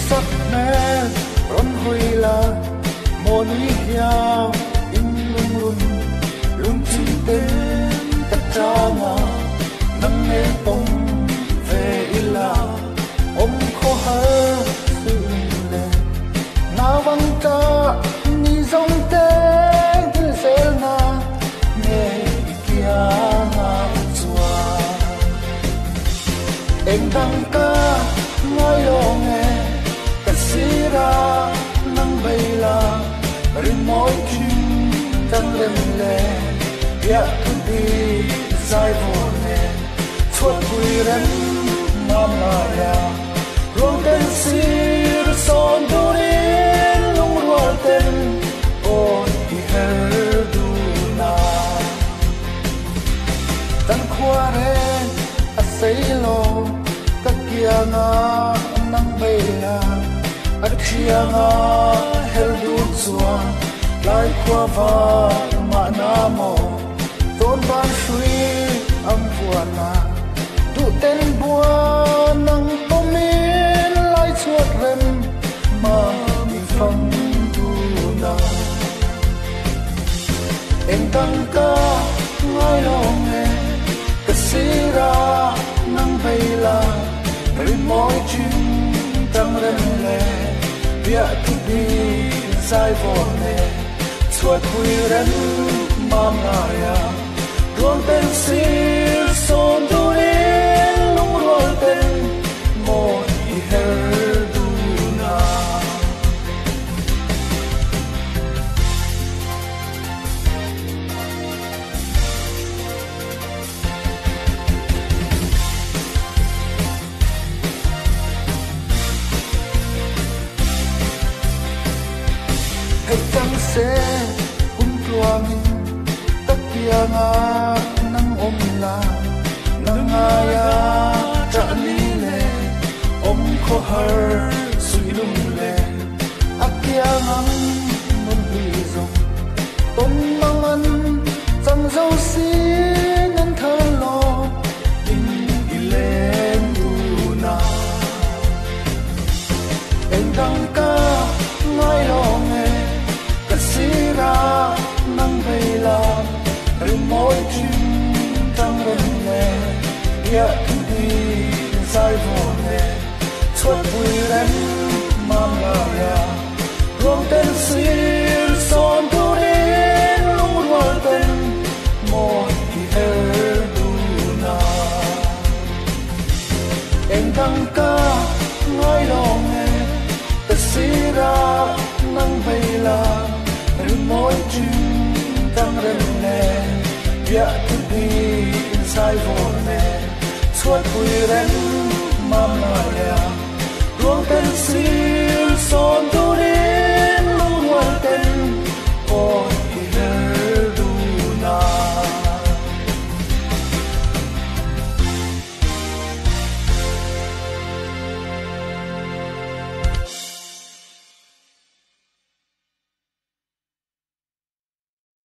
sắc mê ron hui la mô núi hiao in lung run lung chim tên tất cha ngà nắng nghe bông về ila ôm khó hơ sự lệ na văng ca ni dòng tên til sel na nghe kia ngà chua em đăng ca ngôi lòng nghe ta xí ra nắng bay la rin môi chim trăng lên lệ bia tu đi dài vô nè chuột bụi rắn nam la rong tên xí son tu đi lung ruột tên ôi hơ du na tan khoa re a say lo ta kia na nang bay la a chia na hel du chua lai khoa va ma na mo tôn ban shui am vua na tu tên bua nang to min lai chuột rem ma mi phong tu na em tăng ca ngai lòng nghe ta xí ra nang bay la rin môi chim trăng lên lệ bia tu đi dài vô nè chuột bụi rắn mam ngaya ruộng tên xí son tu đi lung ruộng tên một hơ du na hãy tăng xe tua min tất kia nga nang om la nang aya tra ni le om kho har sui lung le akia ngang mun bi zong tom mang an chang zo si nan thar lo in ilen tu na en dang ka ngai lo nghe ta si ra nắng bay la rin môi chim trăng lên lệ bia tu đi dài vô nè chuột bụi rắn mam la ruộng tên xí son tu đi lung ruột tên một hơ du na em đăng ca ngai lòng nghe ta xí ra nắng bay la rin môi chim trăng lên lệ bia tu đi dài vô nè chuột bụi rắn mam la ruộng tên xí